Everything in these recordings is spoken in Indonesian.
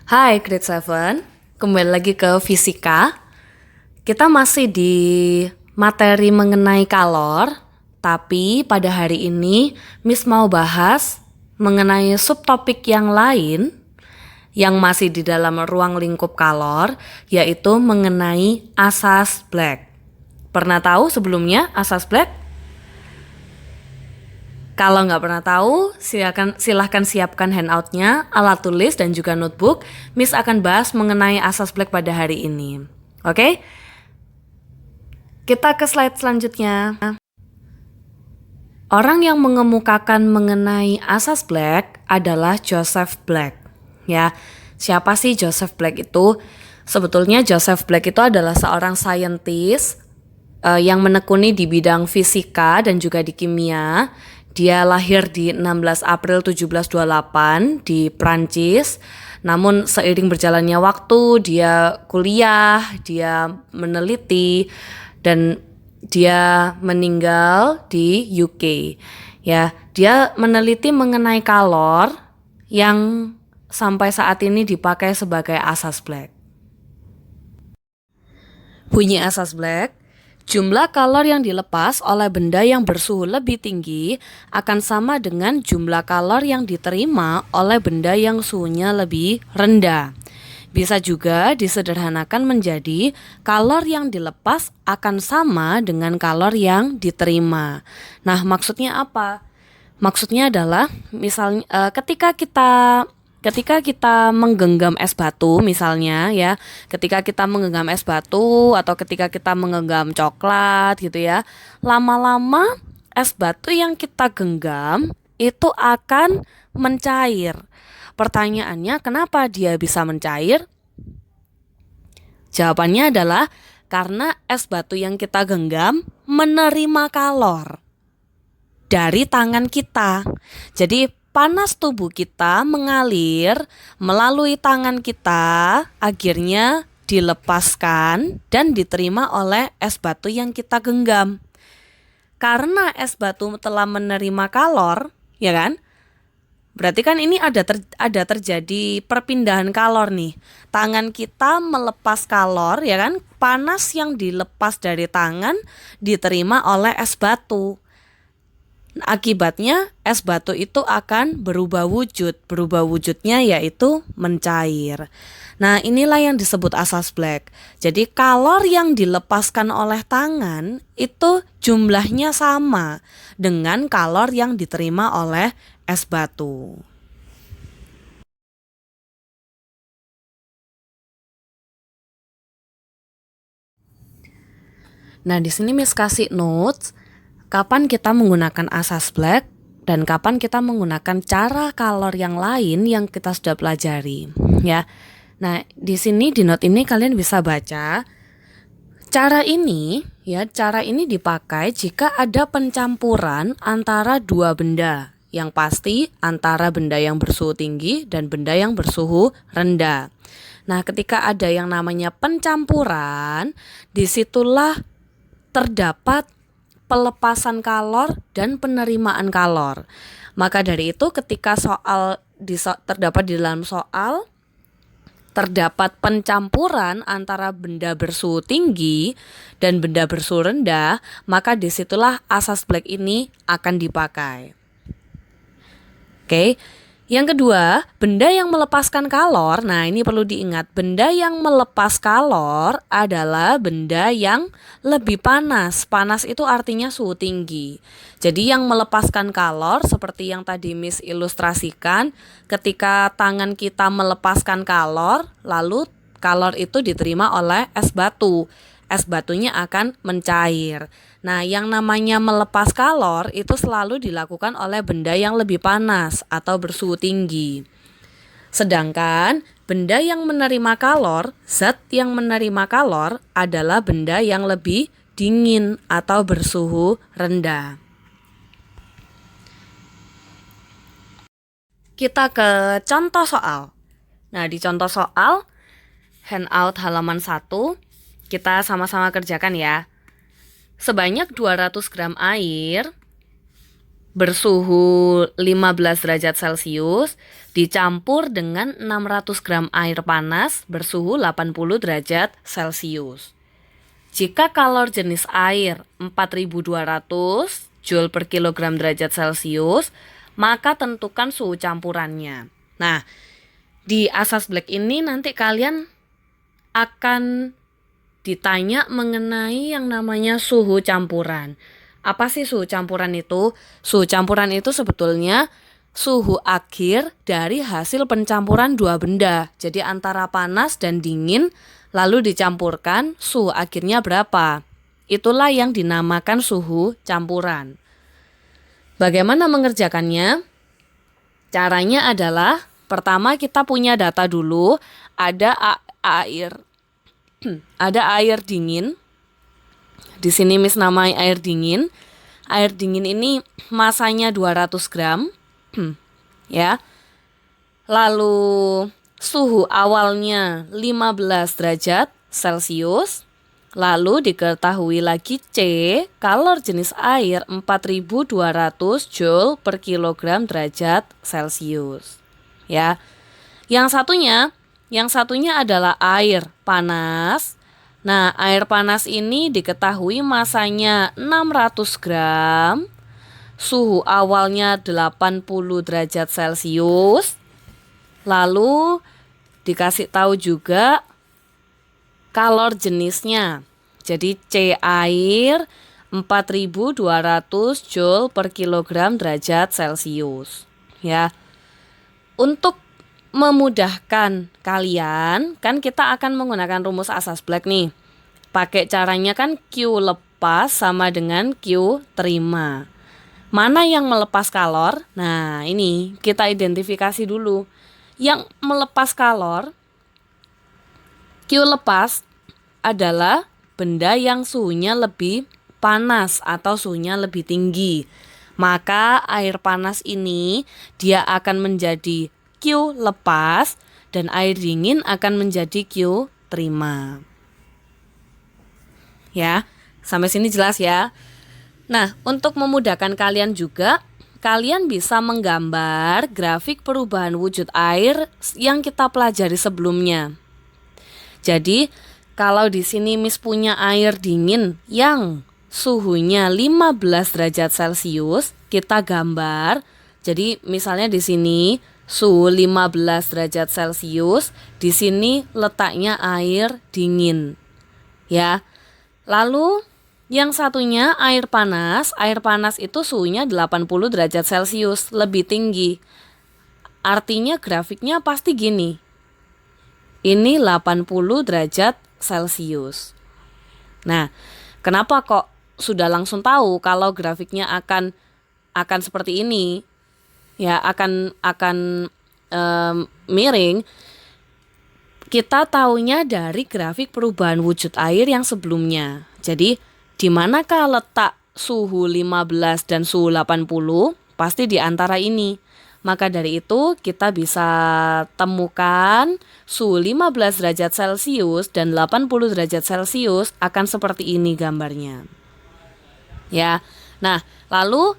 Hai Grade 7, kembali lagi ke fisika. Kita masih di materi mengenai kalor, tapi pada hari ini Miss mau bahas mengenai subtopik yang lain yang masih di dalam ruang lingkup kalor, yaitu mengenai asas Black. Pernah tahu sebelumnya asas Black? Kalau nggak pernah tahu, silahkan siapkan handoutnya, alat tulis, dan juga notebook. Miss akan bahas mengenai asas Black pada hari ini. Oke? Kita ke slide selanjutnya. Orang yang mengemukakan mengenai asas Black adalah Joseph Black. Ya, siapa sih Joseph Black itu? Sebetulnya Joseph Black itu adalah seorang saintis yang menekuni di bidang fisika dan juga di kimia. Dia lahir di 16 April 1728 di Prancis. Namun seiring berjalannya waktu, dia kuliah, dia meneliti, dan dia meninggal di UK. Ya, dia meneliti mengenai kalor yang sampai saat ini dipakai sebagai asas Black. Bunyi asas Black: jumlah kalor yang dilepas oleh benda yang bersuhu lebih tinggi akan sama dengan jumlah kalor yang diterima oleh benda yang suhunya lebih rendah. Bisa juga disederhanakan menjadi kalor yang dilepas akan sama dengan kalor yang diterima. Nah, maksudnya apa? Maksudnya adalah misalnya ketika kita menggenggam es batu misalnya ya, ketika kita menggenggam es batu atau ketika kita menggenggam coklat gitu ya, lama-lama es batu yang kita genggam itu akan mencair. Pertanyaannya, kenapa dia bisa mencair? Jawabannya adalah karena es batu yang kita genggam menerima kalor dari tangan kita. Jadi panas tubuh kita mengalir melalui tangan kita, akhirnya dilepaskan dan diterima oleh es batu yang kita genggam. Karena es batu telah menerima kalor, ya kan? Berarti kan ini ada terjadi perpindahan kalor nih. Tangan kita melepas kalor, ya kan? Panas yang dilepas dari tangan diterima oleh es batu. Akibatnya es batu itu akan berubah wujud. Berubah wujudnya yaitu mencair. Nah, inilah yang disebut asas Black. Jadi kalor yang dilepaskan oleh tangan itu jumlahnya sama dengan kalor yang diterima oleh es batu. Nah, di sini Miss kasih notes kapan kita menggunakan asas Black dan kapan kita menggunakan cara kalor yang lain yang kita sudah pelajari, ya. Nah, di sini di note ini kalian bisa baca cara ini, ya. Cara ini dipakai jika ada pencampuran antara dua benda. Yang pasti antara benda yang bersuhu tinggi dan benda yang bersuhu rendah. Nah, ketika ada yang namanya pencampuran, disitulah terdapat pelepasan kalor dan penerimaan kalor. Maka dari itu ketika terdapat di dalam soal terdapat pencampuran antara benda bersuhu tinggi dan benda bersuhu rendah, maka disitulah asas Black ini akan dipakai. Oke. Yang kedua, benda yang melepaskan kalor. Nah, ini perlu diingat, benda yang melepas kalor adalah benda yang lebih panas. Panas itu artinya suhu tinggi. Jadi yang melepaskan kalor seperti yang tadi Miss ilustrasikan, ketika tangan kita melepaskan kalor, lalu kalor itu diterima oleh es batu. Es batunya akan mencair. Nah, yang namanya melepas kalor itu selalu dilakukan oleh benda yang lebih panas atau bersuhu tinggi. Sedangkan benda yang menerima kalor, zat yang menerima kalor adalah benda yang lebih dingin atau bersuhu rendah. Kita ke contoh soal. Nah, di contoh soal handout halaman 1 kita sama-sama kerjakan ya. Sebanyak 200 gram air bersuhu 15 derajat Celcius dicampur dengan 600 gram air panas bersuhu 80 derajat Celcius. Jika kalor jenis air 4200 Joule per kilogram derajat Celcius, maka tentukan suhu campurannya. Nah, di asas black ini nanti kalian akan ditanya mengenai yang namanya suhu campuran. Apa sih suhu campuran itu? Suhu campuran itu sebetulnya suhu akhir dari hasil pencampuran dua benda. Jadi antara panas dan dingin lalu dicampurkan, suhu akhirnya berapa? Itulah yang dinamakan suhu campuran. Bagaimana mengerjakannya? Caranya adalah pertama kita punya data dulu, ada air dingin. Di sini Miss namai air dingin. Air dingin ini masanya 200 gram. Ya. Lalu suhu awalnya 15 derajat Celcius. Lalu diketahui lagi C, kalor jenis air 4200 Joule per kilogram derajat Celcius. Ya. Yang satunya adalah air panas. Nah, air panas ini diketahui masanya 600 gram, suhu awalnya 80 derajat Celcius, lalu dikasih tahu juga kalor jenisnya. Jadi C air 4200 Joule per kilogram derajat Celcius. Ya. Untuk memudahkan kalian, kan kita akan menggunakan rumus asas black nih. Pakai caranya kan Q lepas sama dengan Q terima. Mana yang melepas kalor? Nah, ini kita identifikasi dulu. Yang melepas kalor, Q lepas adalah benda yang suhunya lebih panas atau suhunya lebih tinggi. Maka air panas ini dia akan menjadi Q lepas dan air dingin akan menjadi Q terima. Ya, sampai sini jelas ya. Nah, untuk memudahkan kalian juga, kalian bisa menggambar grafik perubahan wujud air yang kita pelajari sebelumnya. Jadi, kalau di sini Miss punya air dingin yang suhunya 15 derajat Celcius, kita gambar. Jadi, misalnya di sini suhu 15 derajat Celcius, di sini letaknya air dingin. Ya. Lalu yang satunya air panas itu suhunya 80 derajat Celcius, lebih tinggi. Artinya grafiknya pasti gini. Ini 80 derajat Celcius. Nah, kenapa kok sudah langsung tahu kalau grafiknya akan seperti ini? Ya, akan miring. Kita taunya dari grafik perubahan wujud air yang sebelumnya. Jadi, di manakah letak suhu 15 dan suhu 80? Pasti di antara ini. Maka dari itu, kita bisa temukan suhu 15 derajat Celcius dan 80 derajat Celcius akan seperti ini gambarnya. Ya. Nah, lalu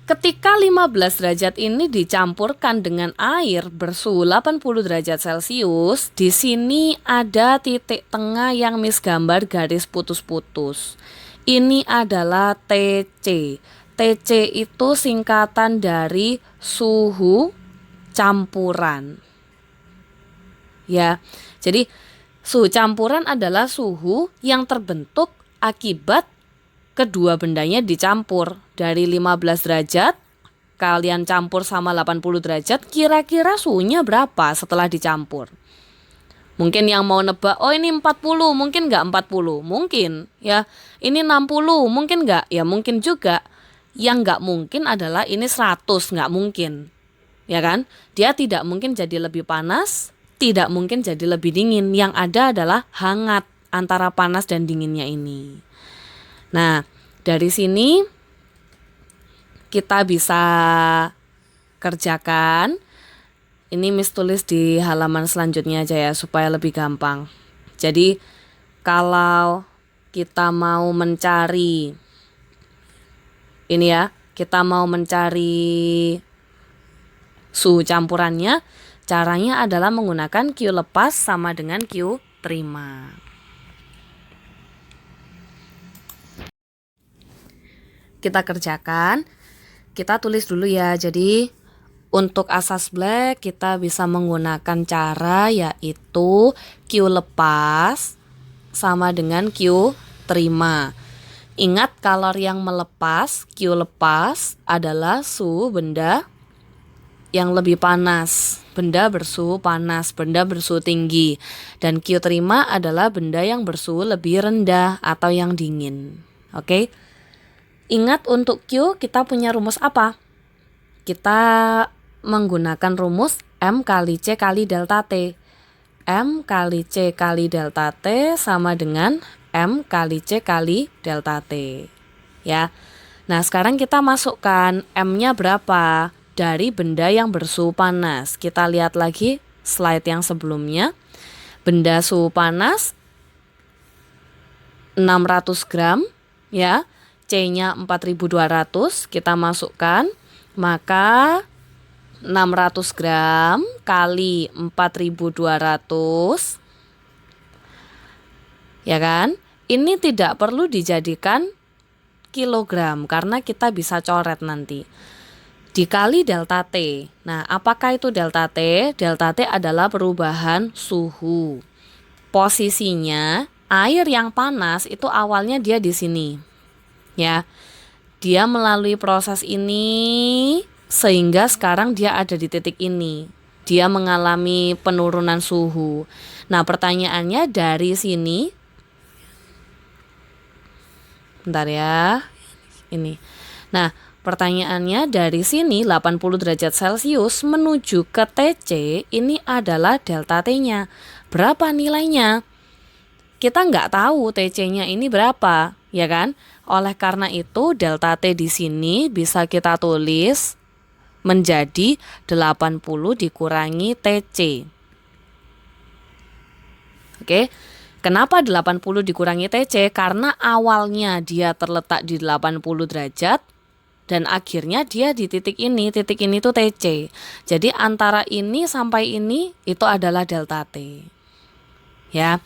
ketika 15 derajat ini dicampurkan dengan air bersuhu 80 derajat Celcius, di sini ada titik tengah yang Miss gambar garis putus-putus. Ini adalah TC. TC itu singkatan dari suhu campuran. Ya. Jadi suhu campuran adalah suhu yang terbentuk akibat kedua bendanya dicampur. Dari 15 derajat kalian campur sama 80 derajat, kira-kira suhunya berapa setelah dicampur? Mungkin yang mau nebak, oh ini 40, mungkin nggak 40? Mungkin, ya. Ini 60, mungkin nggak? Ya mungkin juga. Yang nggak mungkin adalah ini 100, nggak mungkin. Ya kan? Dia tidak mungkin jadi lebih panas, tidak mungkin jadi lebih dingin. Yang ada adalah hangat antara panas dan dinginnya ini. Nah, dari sini kita bisa kerjakan. Ini Miss tulis di halaman selanjutnya aja ya supaya lebih gampang. Jadi kalau kita mau mencari ini ya, kita mau mencari suhu campurannya, caranya adalah menggunakan Q lepas sama dengan Q terima. Kita kerjakan, kita tulis dulu ya. Jadi untuk asas black kita bisa menggunakan cara yaitu Q lepas sama dengan Q terima. Ingat kalor yang melepas, Q lepas adalah suhu benda yang lebih panas, benda bersuhu panas, benda bersuhu tinggi. Dan Q terima adalah benda yang bersuhu lebih rendah atau yang dingin. Oke? Ingat untuk Q kita punya rumus apa? Kita menggunakan rumus M kali C kali delta T. M kali C kali delta T sama dengan M kali C kali delta T. Ya. Nah, sekarang kita masukkan M-nya berapa dari benda yang bersuhu panas. Kita lihat lagi slide yang sebelumnya. Benda suhu panas 600 gram ya. C-nya 4200 kita masukkan. Maka 600 gram kali 4200 ya kan? Ini tidak perlu dijadikan kilogram karena kita bisa coret nanti. Dikali delta T. Nah, apakah itu delta T? Delta T adalah perubahan suhu. Posisinya air yang panas itu awalnya dia di sini. Ya. Dia melalui proses ini sehingga sekarang dia ada di titik ini. Dia mengalami penurunan suhu. Nah, pertanyaannya dari sini, bentar ya, ini. Nah, pertanyaannya dari sini 80 derajat Celcius menuju ke TC, ini adalah delta T-nya. Berapa nilainya? Kita nggak tahu TC-nya ini berapa, ya kan? Oleh karena itu, delta T di sini bisa kita tulis menjadi 80 dikurangi TC. Oke. Kenapa 80 dikurangi TC? Karena awalnya dia terletak di 80 derajat dan akhirnya dia di titik ini. Titik ini tuh TC. Jadi antara ini sampai ini itu adalah delta T. Ya.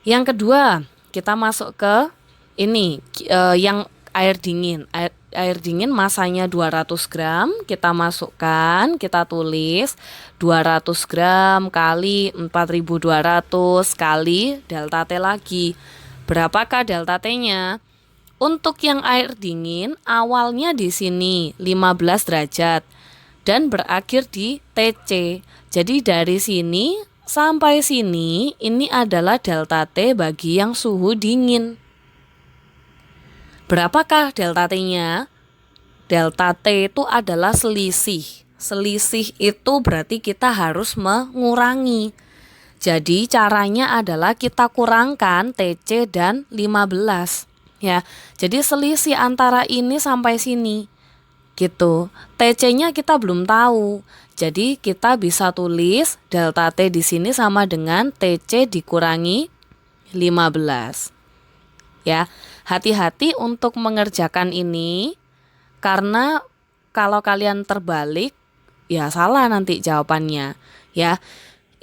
Yang kedua, kita masuk ke ini yang air dingin. Air dingin masanya 200 gram, kita masukkan, kita tulis 200 gram kali 4200 kali delta T lagi. Berapakah delta T-nya? Untuk yang air dingin awalnya di sini 15 derajat dan berakhir di TC. Jadi dari sini sampai sini ini adalah delta T bagi yang suhu dingin. Berapakah delta T-nya? Delta T itu adalah selisih. Selisih itu berarti kita harus mengurangi. Jadi caranya adalah kita kurangkan TC dan 15. Ya. Jadi selisih antara ini sampai sini. Gitu. TC-nya kita belum tahu. Jadi kita bisa tulis delta T di sini sama dengan TC dikurangi 15. Ya. Hati-hati untuk mengerjakan ini karena kalau kalian terbalik ya salah nanti jawabannya ya.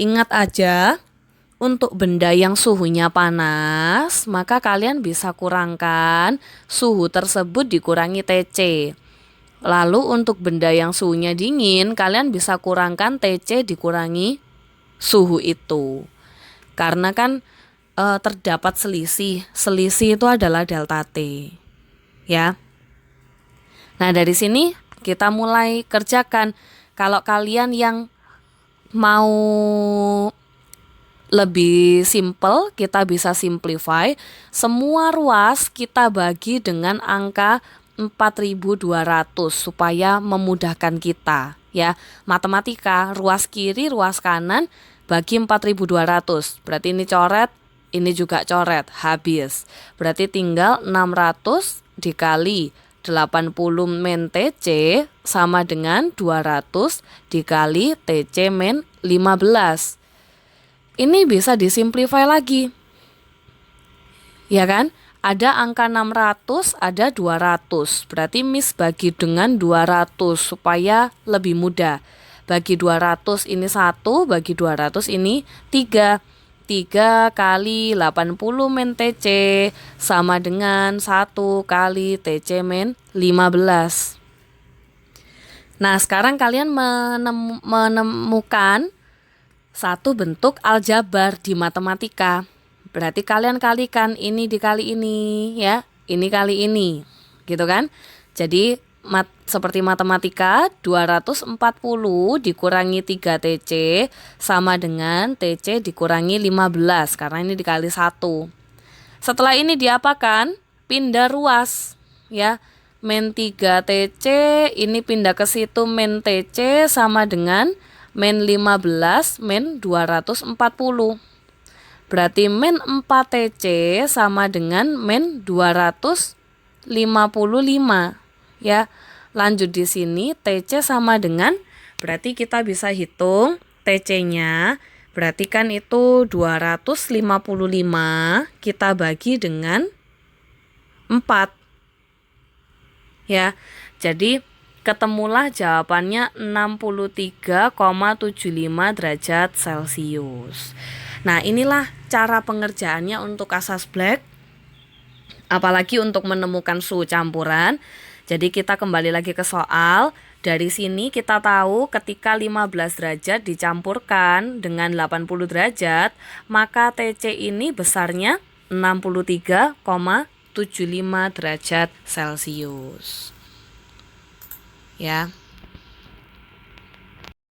Ingat aja untuk benda yang suhunya panas maka kalian bisa kurangkan suhu tersebut dikurangi TC. Lalu untuk benda yang suhunya dingin kalian bisa kurangkan TC dikurangi suhu itu. Karena kan terdapat selisih. Selisih itu adalah delta T. Ya. Nah, dari sini kita mulai kerjakan. Kalau kalian yang mau lebih simple, kita bisa simplify. Semua ruas kita bagi dengan angka 4200 supaya memudahkan kita, ya. Matematika, ruas kiri, ruas kanan bagi 4200. Berarti ini coret, ini juga coret, habis. Berarti tinggal 600 dikali 80 min TC sama dengan 200 dikali TC min 15. Ini bisa disimplify lagi. Ya kan? Ada angka 600, ada 200. Berarti Miss bagi dengan 200 supaya lebih mudah. Bagi 200 ini 1, bagi 200 ini 3. 3 kali 80 min TC sama dengan 1 kali TC min 15. Nah, sekarang kalian menemukan satu bentuk aljabar di matematika. Berarti kalian kalikan ini dikali ini ya, ini kali ini, gitu kan? Jadi seperti matematika 240 dikurangi 3 TC sama dengan TC dikurangi 15 karena ini dikali 1. Setelah ini diapakan? Pindah ruas ya. Min 3 TC ini pindah ke situ min TC sama dengan min 15 min 240. Berarti min 4 TC sama dengan min 255 ya. Lanjut di sini TC sama dengan, berarti kita bisa hitung TC-nya. Berarti kan itu 255 kita bagi dengan 4 ya. Jadi ketemulah jawabannya 63,75 derajat Celcius. Nah, inilah cara pengerjaannya untuk asas Black, apalagi untuk menemukan suhu campuran. Jadi kita kembali lagi ke soal. Dari sini kita tahu ketika 15 derajat dicampurkan dengan 80 derajat, maka TC ini besarnya 63,75 derajat Celcius. Ya.